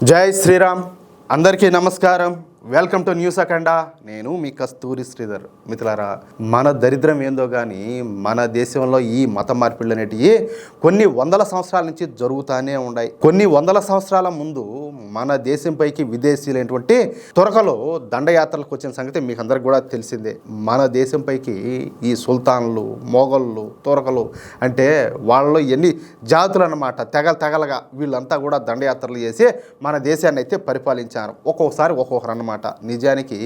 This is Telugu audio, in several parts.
జై శ్రీరామ్. అందరికీ నమస్కారం. వెల్కమ్ టు న్యూస్ అఖండ. నేను మీ కస్తూరి శ్రీధర్. మిత్రులారా, మన దరిద్రం ఏందో కానీ మన దేశంలో ఈ మత మార్పిళ్ళు అనేటివి కొన్ని వందల సంవత్సరాల నుంచి జరుగుతూనే ఉన్నాయి. కొన్ని వందల సంవత్సరాల ముందు మన దేశంపైకి విదేశీయులైనటువంటి తురకలు దండయాత్రలకు వచ్చిన సంగతి మీకు అందరికి కూడా తెలిసిందే. మన దేశంపైకి ఈ సుల్తాన్లు, మొఘళ్ళు, తురకలు అంటే వాళ్ళలో ఎన్ని జాతులు అన్నమాట, తెగలుగా వీళ్ళంతా కూడా దండయాత్రలు చేసి మన దేశాన్ని అయితే పరిపాలించారు. ఒక్కొక్కసారి ఒక్కొక్కరు అన్నమాట. నిజానికి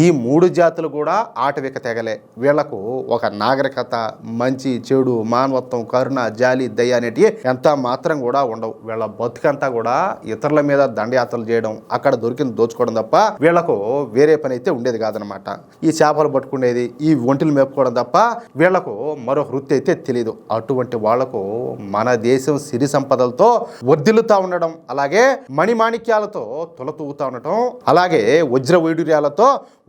ఈ మూడు జాతులు కూడా ఆటవిక తెగలే. వీళ్లకు ఒక నాగరికత, మంచి చెడు, మానవత్వం, కరుణ, జాలి, దయ అనేటివి ఎంత మాత్రం కూడా ఉండవు. వీళ్ళ బతుకంతా కూడా ఇతరుల మీద దండయాత్రలు చేయడం, అక్కడ దొరికింది దోచుకోవడం తప్ప వీళ్లకు వేరే పని అయితే ఉండేది కాదనమాట. ఈ చేపలు పట్టుకునేది, ఈ ఒంటిలు మేపుకోవడం తప్ప వీళ్లకు మరో వృత్తి అయితే తెలియదు. అటువంటి వాళ్లకు మన దేశం సిరి సంపదలతో వర్ధిల్లుతా ఉండడం, అలాగే మణిమాణిక్యాలతో తులతూగుతా ఉండటం, అలాగే వజ్ర వైడూర్యాలతో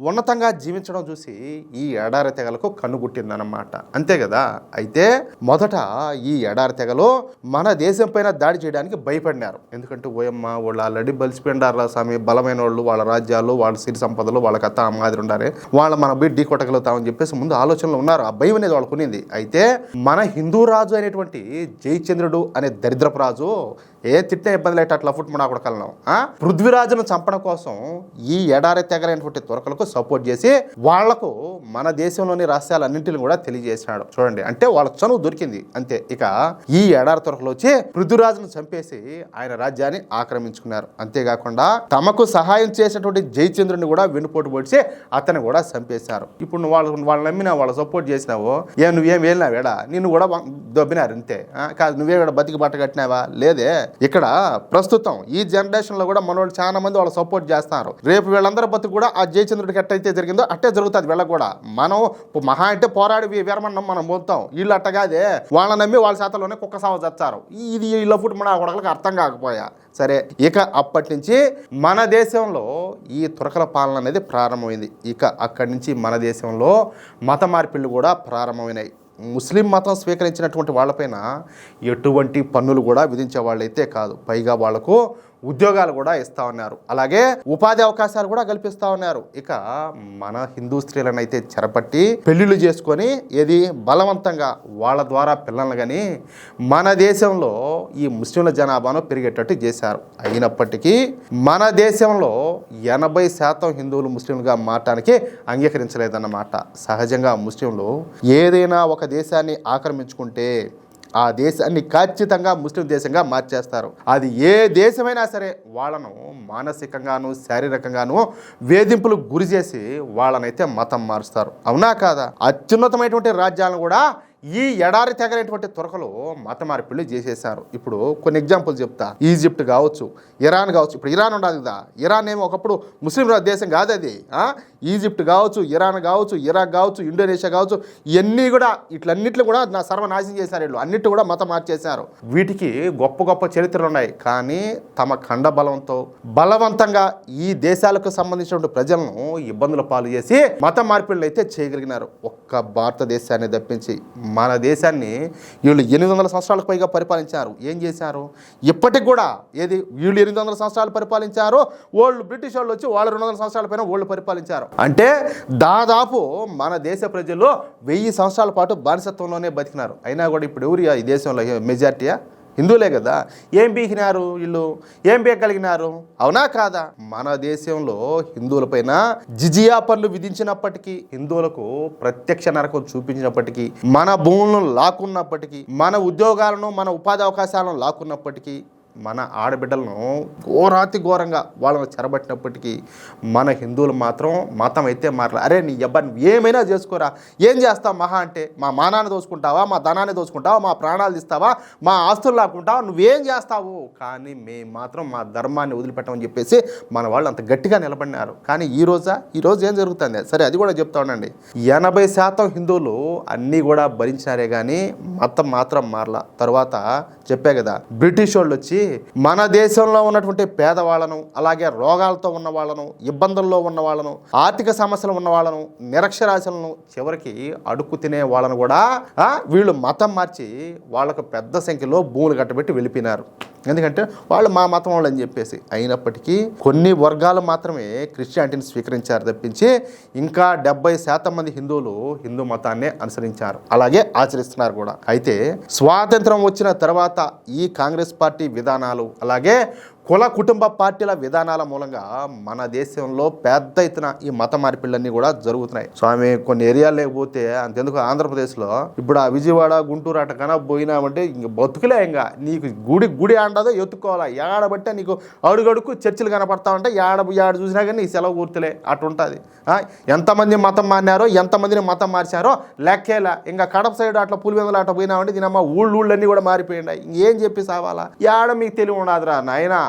ఉన్నతంగా జీవించడం చూసి ఈ ఎడారి తెగలకు కన్నుగుట్టిందన్నమాట. అంతే కదా. అయితే మొదట ఈ ఎడారి తెగలు మన దేశం పైన దాడి చేయడానికి భయపడినారు. ఎందుకంటే ఓయమ్మ వాళ్ళు ఆల్రెడీ బలిసిపోయిండారు స్వామి, బలమైన వాళ్ళు, వాళ్ళ రాజ్యాలు, వాళ్ళ సిరి సంపదలు, వాళ్ళ కథ మాదిరి ఉండాలి, వాళ్ళ మన బిడ్డ ఢీ కొట్టగలుగుతామని చెప్పేసి ముందు ఆలోచనలు ఉన్నారు. ఆ భయం అనేది వాళ్ళకు ఉన్నింది. అయితే మన హిందూ రాజు అయినటువంటి జయచంద్రుడు అనే దరిద్రపు రాజు తిట్టిన ఇబ్బంది లేట అట్లా ఫుట్ కూడా కలను పృథ్వీరాజును చంపడం కోసం ఈ ఎడారి తెగలైనటువంటి తురకలకు సపోర్ట్ చేసి వాళ్లకు మన దేశంలోని రహస్యాలన్నింటిని కూడా తెలియజేసినాడు. చూడండి, అంటే వాళ్ళకు చనువు దొరికింది అంతే. ఇక ఈ ఎడారి తురకలు వచ్చి పృథ్వీరాజును చంపేసి ఆయన రాజ్యాన్ని ఆక్రమించుకున్నారు. అంతేకాకుండా తమకు సహాయం చేసినటువంటి జయచంద్రుని కూడా వెన్నుపోటు పొడిచి అతన్ని కూడా చంపేశారు. ఇప్పుడు నువ్వు వాళ్ళు నమ్మినా, వాళ్ళు సపోర్ట్ చేసినావో నువ్వేం వెళ్ళినావేడా, నిన్ను కూడా దొబ్బినారు అంతే. కాదు, నువ్వే కూడా బతికి బట్ట కట్టినావా? లేదే. ఇక్కడ ప్రస్తుతం ఈ జనరేషన్ లో కూడా మనోళ్ళు చాలా మంది వాళ్ళు సపోర్ట్ చేస్తున్నారు. రేపు వీళ్ళందరూ బతుకు కూడా ఆ జయచంద్రుడికి ఎట్టయితే జరిగిందో అట్టే జరుగుతుంది వీళ్ళకి కూడా. మనం మహా అంటే పోరాడి వీరమన్నం మనం పోతాం, వీళ్ళు అట్టగాదే వాళ్ళని నమ్మి వాళ్ళ శాతంలోనే కుక్క సావ చచ్చారు. ఇది వీళ్ళ ఫుట్ మన కొడకలకు అర్థం కాకపోయా. సరే, ఇక అప్పటి నుంచి మన దేశంలో ఈ తురకల పాలన అనేది ప్రారంభమైంది. ఇక అక్కడి నుంచి మన దేశంలో మత మార్పిళ్ళు కూడా ప్రారంభమైనాయి. ముస్లిం మతం స్వీకరించినటువంటి వాళ్ళపైన ఎటువంటి పన్నులు కూడా విధించే వాళ్ళైతే కాదు, పైగా వాళ్లకు ఉద్యోగాలు కూడా ఇస్తా ఉన్నారు, అలాగే ఉపాధి అవకాశాలు కూడా కల్పిస్తా ఉన్నారు. ఇక మన హిందూ స్త్రీలను అయితే చెరపట్టి పెళ్లిళ్ళు చేసుకొని ఏది బలవంతంగా వాళ్ళ ద్వారా పిల్లలను కానీ మన దేశంలో ఈ ముస్లింల జనాభాను పెరిగేటట్టు చేశారు. అయినప్పటికీ మన దేశంలో 80% హిందువులు ముస్లింలుగా మారటానికి అంగీకరించలేదన్నమాట. సహజంగా ముస్లింలు ఏదైనా ఒక దేశాన్ని ఆక్రమించుకుంటే ఆ దేశాన్ని ఖచ్చితంగా ముస్లిం దేశంగా మార్చేస్తారు. అది ఏ దేశమైనా సరే వాళ్ళను మానసికంగాను శారీరకంగాను వేధింపులు గురి చేసి వాళ్ళనైతే మతం మారుస్తారు. అవునా కాదా? అత్యున్నతమైనటువంటి రాజ్యాలను కూడా ఈ ఎడారి తెగలేటువంటి తురకలు మత మార్పిళ్ళు చేసేసారు. ఇప్పుడు కొన్ని ఎగ్జాంపుల్ చెప్తా. ఈజిప్ట్ కావచ్చు, ఇరాన్ కావచ్చు. ఇప్పుడు ఇరాన్ ఉండాలి కదా, ఇరాన్ ఏమో ఒకప్పుడు ముస్లిం దేశం కాదు అది. ఈజిప్ట్ కావచ్చు, ఇరాన్ కావచ్చు, ఇరాక్ కావచ్చు, ఇండోనేషియా కావచ్చు, ఇవన్నీ కూడా ఇట్లన్నిట్లు కూడా సర్వనాశనం చేశారు వీళ్ళు. అన్నిటి కూడా మతం మార్చేశారు. వీటికి గొప్ప గొప్ప చరిత్రలు ఉన్నాయి. కానీ తమ ఖండ బలంతో బలవంతంగా ఈ దేశాలకు సంబంధించిన ప్రజలను ఇబ్బందుల పాలు చేసి మత మార్పిళ్ళు అయితే చేయగలిగినారు. ఒక్క భారతదేశాన్ని తప్పించి మన దేశాన్ని వీళ్ళు 800 సంవత్సరాలకు పైగా పరిపాలించారు. ఏం చేశారు? ఇప్పటికి కూడా ఏది వీళ్ళు 800 సంవత్సరాలు పరిపాలించారు, వాళ్ళు బ్రిటిష్ వాళ్ళు వచ్చి వాళ్ళు 200 సంవత్సరాల పైన వాళ్ళు పరిపాలించారు. అంటే దాదాపు మన దేశ ప్రజలు 1000 సంవత్సరాల పాటు బానిసత్వంలోనే బతికినారు. అయినా కూడా ఇప్పుడు ఎవరు ఈ దేశంలో మెజారిటీయా? హిందువులే కదా. ఏం పీకినారు వీళ్ళు? ఏం పీకగలిగినారు? అవునా కాదా? మన దేశంలో హిందువులపైన జిజియా పన్ను విధించినప్పటికీ, హిందువులకు ప్రత్యక్ష నరకం చూపించినప్పటికీ, మన భూములను లాక్కున్నప్పటికీ, మన ఉద్యోగాలను, మన ఉపాధి అవకాశాలను లాక్కున్నప్పటికీ, మన ఆడబిడ్డలను ఘోరంగా వాళ్ళను చెరబట్టినప్పటికీ మన హిందువులు మాత్రం మతం అయితే మారలే. అరే నీ అబ్బాయి ఏమైనా చేసుకోరా, ఏం చేస్తావు మహా అంటే? మా మానాన్ని దోచుకుంటావా, మా ధనాన్ని దోచుకుంటావా, మా ప్రాణాలు తీస్తావా, మా ఆస్తులు లాక్కుంటావా, నువ్వేం చేస్తావు, కానీ మేము మాత్రం మా ధర్మాన్ని వదిలిపెట్టమని చెప్పేసి మన వాళ్ళు అంత గట్టిగా నిలబడినారు. కానీ ఈరోజు ఏం జరుగుతుంది? సరే, అది కూడా చెప్తా ఉండండి. 80% హిందువులు అన్నీ కూడా భరించారే కానీ మతం మాత్రం మారలా. తర్వాత చెప్పే కదా, బ్రిటిష్ వాళ్ళు వచ్చి మన దేశంలో ఉన్నటువంటి పేదవాళ్లను, అలాగే రోగాలతో ఉన్న వాళ్ళను, ఇబ్బందుల్లో ఉన్న వాళ్ళను, ఆర్థిక సమస్యలు ఉన్న వాళ్ళను, నిరక్షరాస్యులను, చివరికి అడుక్కు తినే వాళ్ళను కూడా వీళ్ళు మతం మార్చి వాళ్ళకు పెద్ద సంఖ్యలో భూములు కట్టబెట్టి వెళ్ళిపోయినారు. ఎందుకంటే వాళ్ళు మా మతం వాళ్ళు అని చెప్పేసి. అయినప్పటికీ కొన్ని వర్గాలు మాత్రమే క్రిస్టియానిటీని స్వీకరించారు తప్పించి ఇంకా 70% మంది హిందువులు హిందూ మతాన్నే అనుసరించారు, అలాగే ఆచరిస్తున్నారు కూడా. అయితే స్వాతంత్రం వచ్చిన తర్వాత ఈ కాంగ్రెస్ పార్టీ విధానాలు అలాగే కుల కుటుంబ పార్టీల విధానాల మూలంగా మన దేశంలో పెద్ద ఎత్తున ఈ మత మార్పిళ్ళన్నీ కూడా జరుగుతున్నాయి స్వామి. కొన్ని ఏరియాలు లేకపోతే అంతెందుకు ఆంధ్రప్రదేశ్లో ఇప్పుడు ఆ విజయవాడ గుంటూరు అటకన్నా పోయినామంటే ఇంక బతుకులే, ఇంకా నీకు గుడి అండదో ఎత్తుకోవాలా, ఏడబట్టే నీకు అడుగడుకు చర్చిలు కనపడతా ఉంటాయి, ఏడ చూసినా కానీ నీ సెలవు గుర్తులే అటుంటుంది. ఎంతమంది మతం మారినారో ఎంతమందిని మతం మార్చారో లెక్కేలా. ఇంకా కడప సైడ్ అట్లా పులివెందులు అట్లా పోయినామంటే దీనమ్మ ఊళ్ళన్నీ కూడా మారిపోయినాయి. ఇంకేం చెప్పి సావాలా? ఏడ మీకు తెలివి ఉండదురా నాయనా.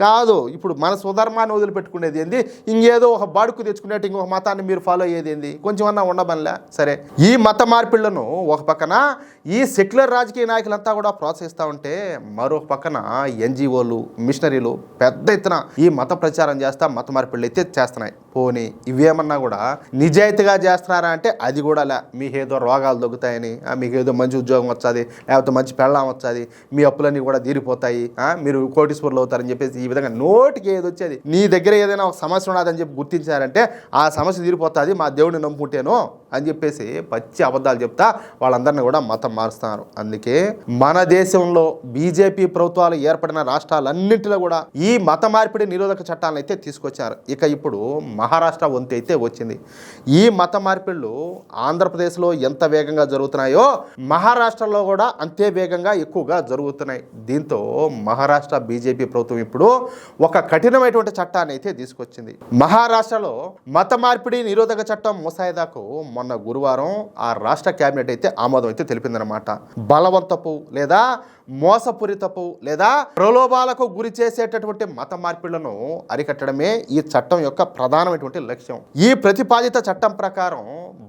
కాదు, ఇప్పుడు మన స్వధర్మాన్ని వదిలిపెట్టుకునేది ఏంది, ఇంకేదో ఒక బాడుకు తెచ్చుకునేట్టు ఇంకొక మతాన్ని మీరు ఫాలో అయ్యేది ఏంది? కొంచెం అన్నా ఉండబనిలే. సరే, ఈ మత మార్పిళ్లను ఒక పక్కన ఈ సెక్యులర్ రాజకీయ నాయకులంతా కూడా ప్రోత్సహిస్తూ ఉంటే, మరొక పక్కన ఎన్జిఓలు మిషనరీలు పెద్ద ఎత్తున ఈ మత ప్రచారం చేస్తా మత మార్పిళ్ళు అయితే చేస్తున్నాయి. పోనీ ఇవేమన్నా కూడా నిజాయితీగా చేస్తున్నారా అంటే అది కూడా లే. మీకేదో రోగాలు దొక్కుతాయని, మీకేదో మంచి ఉద్యోగం వచ్చాది, లేకపోతే మంచి పెళ్ళం వచ్చాది, మీ అప్పులన్నీ కూడా తీరిపోతాయి, మీరు కోటీశ్వరులు అవుతారని చెప్పేసి ఈ విధంగా నోటికి ఏది వచ్చేది నీ దగ్గర ఏదైనా ఒక సమస్య ఉన్నదని చెప్పి గుర్తించారంటే ఆ సమస్య తీరిపోతుంది, మా దేవుడిని నమ్ముకుంటేను అని చెప్పేసి పచ్చి అబద్ధాలు చెప్తా వాళ్ళందరినీ కూడా మతం మారుస్తున్నారు. అందుకే మన దేశంలో బీజేపీ ప్రభుత్వాలు ఏర్పడిన రాష్ట్రాలన్నింటిలో కూడా ఈ మత మార్పిడి నిరోధక చట్టాలను అయితే తీసుకొచ్చారు. ఇక ఇప్పుడు మహారాష్ట్ర వంతు అయితే వచ్చింది. ఈ మత మార్పిళ్ళు ఆంధ్రప్రదేశ్లో ఎంత వేగంగా జరుగుతున్నాయో మహారాష్ట్రలో కూడా అంతే వేగంగా ఎక్కువగా జరుగుతున్నాయి. దీంతో మహారాష్ట్ర బీజేపీ ప్రభుత్వం ఇప్పుడు ఒక కఠినమైనటువంటి చట్టాన్ని అయితే తీసుకొచ్చింది. మహారాష్ట్రలో మత మార్పిడి నిరోధక చట్టం ముసాయిదాకు మొన్న గురువారం ఆ రాష్ట్ర కేబినెట్ అయితే ఆమోదం అయితే తెలిపిందనమాట. బలవంతపు లేదా మోసపూరితపు లేదా ప్రలోభాలకు గురి చేసేటటువంటి మత మార్పిళ్లను అరికట్టడమే ఈ చట్టం యొక్క ప్రధానమైనటువంటి లక్ష్యం. ఈ ప్రతిపాదిత చట్టం ప్రకారం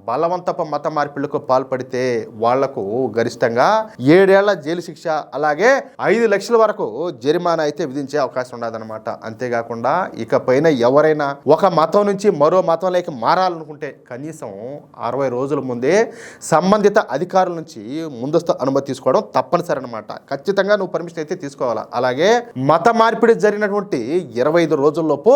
బలవంతపు మత మార్పిళ్లకు పాల్పడితే వాళ్లకు గరిష్టంగా 7 ఏళ్ల జైలు శిక్ష అలాగే 5 లక్షల వరకు జరిమానా అయితే విధించే అవకాశం ఉండదన్నమాట. అంతేకాకుండా ఇకపైన ఎవరైనా ఒక మతం నుంచి మరో మతంలోకి మారాలనుకుంటే కనీసం 60 రోజుల ముందే సంబంధిత అధికారుల నుంచి ముందస్తు అనుమతి తీసుకోవడం తప్పనిసరి అన్నమాట. ఖచ్చితంగా నువ్వు పర్మిషన్ అయితే తీసుకోవాలా. అలాగే మత మార్పిడి జరిగినటువంటి 25 రోజుల్లోపు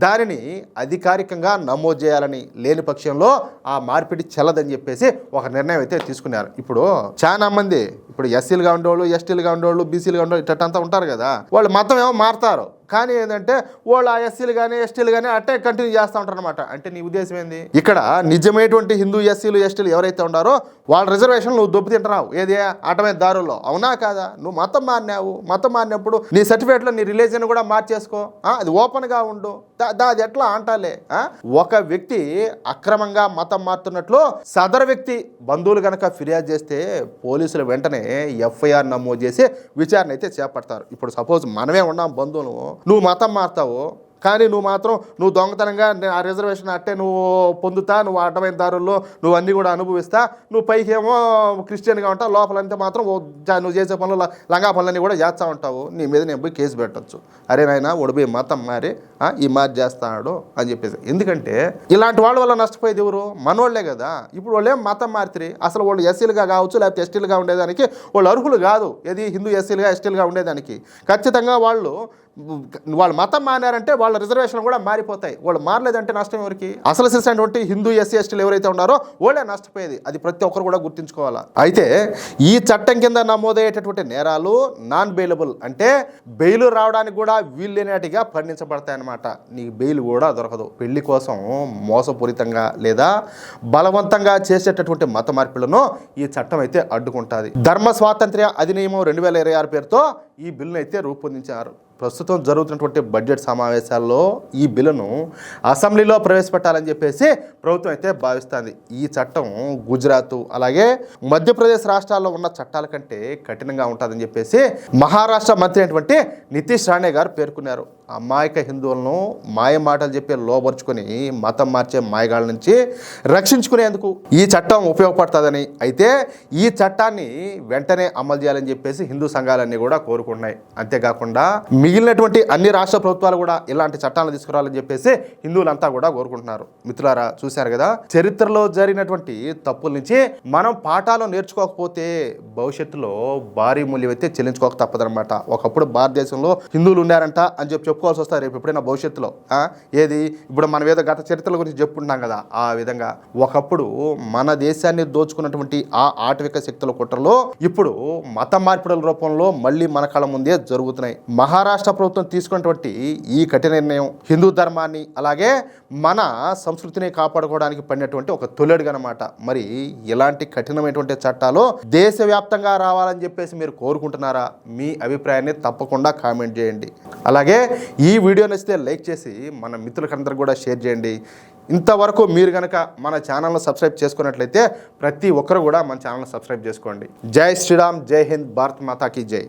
దానిని అధికారికంగా నమోదు చేయాలని, లేని పక్షంలో ఆ మార్పిడి చెల్లదని చెప్పేసి ఒక నిర్ణయం అయితే తీసుకున్నారు. ఇప్పుడు చాలా మంది ఇప్పుడు ఎస్సీలుగా ఉండేవాళ్ళు, ఎస్టీలుగా ఉండేవాళ్ళు, బీసీలుగా ఉండేవాళ్ళు ఇట్టంతా ఉంటారు కదా, వాళ్ళు మతం ఏమో మారుతారు, కానీ ఏంటంటే వాళ్ళు ఆ ఎస్సీలు కానీ ఎస్టీలు కానీ అట్టే కంటిన్యూ చేస్తూ ఉంటారు అనమాట. అంటే నీ ఉద్దేశం ఏంది? ఇక్కడ నిజమైనటువంటి హిందూ ఎస్సీలు ఎస్టీలు ఎవరైతే ఉన్నారో వాళ్ళ రిజర్వేషన్ నువ్వు దొబ్బి తింటున్నావు, ఏది ఆటమైన దారుల్లో, అవునా కాదా? నువ్వు మతం మారినావు, మతం మారినప్పుడు నీ సర్టిఫికేట్లో నీ రిలీజియన్ కూడా మార్చేసుకో, అది ఓపెన్గా ఉండు, అది ఎట్లా అంటాలే. ఒక వ్యక్తి అక్రమంగా మతం మారుతున్నట్లు సదరు వ్యక్తి బంధువులు కనుక ఫిర్యాదు చేస్తే పోలీసులు వెంటనే ఎఫ్ఐఆర్ నమోదు చేసి విచారణ అయితే చేపడతారు. ఇప్పుడు సపోజ్ మనమే ఉన్నాం బంధువులు, నువ్వు మతం మారుతావు కానీ నువ్వు దొంగతనంగా ఆ రిజర్వేషన్ అట్టే నువ్వు పొందుతా, నువ్వు అడ్డమైన దారుల్లో నువ్వు అన్నీ కూడా అనుభవిస్తా, నువ్వు పైకి ఏమో క్రిస్టియన్గా ఉంటావు, లోపలంటే మాత్రం నువ్వు చేసే పనులు లంగా పనులన్నీ కూడా చేస్తూ ఉంటావు, నీ మీద నేను పోయి కేసు పెట్టచ్చు. అరే నాయన ఒడిపోయి మతం మారి ఈ మారి చేస్తాడు అని చెప్పేసి. ఎందుకంటే ఇలాంటి వాళ్ళ వల్ల నష్టపోయేది ఎవరు? మనోళ్లే కదా. ఇప్పుడు వాళ్ళు ఏం మతం మారితే అసలు వాళ్ళు ఎస్సీలుగా కావచ్చు లేకపోతే ఎస్టీలుగా ఉండేదానికి వాళ్ళు అర్హులు కాదు. ఏది హిందూ ఎస్సీలుగా ఎస్టీలుగా ఉండేదానికి. ఖచ్చితంగా వాళ్ళు మతం మారారంటే వాళ్ళ రిజర్వేషన్ కూడా మారిపోతాయి. వాళ్ళు మారలేదంటే నష్టం ఎవరికి? అసలు చేసినటువంటి హిందూ ఎస్సీ ఎస్టీలు ఎవరైతే ఉన్నారో వాళ్ళే నష్టపోయేది. అది ప్రతి ఒక్కరు కూడా గుర్తుంచుకోవాలా. అయితే ఈ చట్టం కింద నమోదయ్యేటటువంటి నేరాలు నాన్ బెయిలబుల్, అంటే బెయిల్ రావడానికి కూడా వీల్లేనట్టుగా పరిగణించబడతాయి అన్నమాట. నీకు బెయిల్ కూడా దొరకదు. పెళ్లి కోసం మోసపూరితంగా లేదా బలవంతంగా చేసేటటువంటి మత మార్పులను ఈ చట్టం అయితే అడ్డుకుంటుంది. ధర్మ స్వాతంత్ర్య అధినియమం 2026 పేరుతో ఈ బిల్లును అయితే రూపొందించారు. ప్రస్తుతం జరుగుతున్నటువంటి బడ్జెట్ సమావేశాల్లో ఈ బిల్లును అసెంబ్లీలో ప్రవేశపెట్టాలని చెప్పేసి ప్రభుత్వం అయితే భావిస్తుంది. ఈ చట్టం గుజరాత్ అలాగే మధ్యప్రదేశ్ రాష్ట్రాల్లో ఉన్న చట్టాల కంటే కఠినంగా ఉంటుందని చెప్పేసి మహారాష్ట్ర మంత్రి అయినటువంటి నితీష్ రాణే గారు పేర్కొన్నారు. అమాయక హిందువులను మాయ మాటలు చెప్పి లోపరుచుకొని మతం మార్చే మాయగాళ్ళ నుంచి రక్షించుకునేందుకు ఈ చట్టం ఉపయోగపడుతుందని, అయితే ఈ చట్టాన్ని వెంటనే అమలు చేయాలని చెప్పేసి హిందూ సంఘాలన్నీ కూడా కోరుకుంటున్నాయి. అంతేకాకుండా మిగిలినటువంటి అన్ని రాష్ట్ర ప్రభుత్వాలు కూడా ఇలాంటి చట్టాలను తీసుకురావాలని చెప్పేసి హిందువులంతా కూడా కోరుకుంటున్నారు. మిత్రులారా, చూశారు కదా, చరిత్రలో జరిగినటువంటి తప్పుల నుంచి మనం పాఠాలు నేర్చుకోకపోతే భవిష్యత్తులో భారీ మూల్యం అయితే చెల్లించుకోక తప్పదనమాట. ఒకప్పుడు భారతదేశంలో హిందువులు ఉన్నారంట అని చెప్పుకోవాల్సి వస్తారు రేపు ఎప్పుడైనా భవిష్యత్తులో. ఏది ఇప్పుడు మనం ఏదో గత చరిత్రల గురించి చెప్పుకుంటున్నాం కదా, ఆ విధంగా ఒకప్పుడు మన దేశాన్ని దోచుకున్నటువంటి ఆ ఆటవిక శక్తుల కుట్రలో ఇప్పుడు మత మార్పిడుల రూపంలో మళ్ళీ మన కళ్ళ ముందే జరుగుతున్నాయి. మహారాష్ట్ర ప్రభుత్వం తీసుకున్నటువంటి ఈ కఠిన నిర్ణయం హిందూ ధర్మాన్ని అలాగే మన సంస్కృతిని కాపాడుకోవడానికి పడినటువంటి ఒక తొలెడుగనమాట. మరి ఇలాంటి కఠినమైనటువంటి చట్టాలు దేశవ్యాప్తంగా రావాలని చెప్పేసి మీరు కోరుకుంటున్నారా? మీ అభిప్రాయాన్ని తప్పకుండా కామెంట్ చేయండి. అలాగే ఈ వీడియో నచ్చితే లైక్ చేసి మన మిత్రులకందరూ కూడా షేర్ చేయండి. ఇంతవరకు మీరు కనుక మన ఛానల్ను సబ్స్క్రైబ్ చేసుకున్నట్లయితే ప్రతి ఒక్కరు కూడా మన ఛానల్ను సబ్స్క్రైబ్ చేసుకోండి. జై శ్రీరామ్, జై హింద్, భారత్ మాతాకి జై.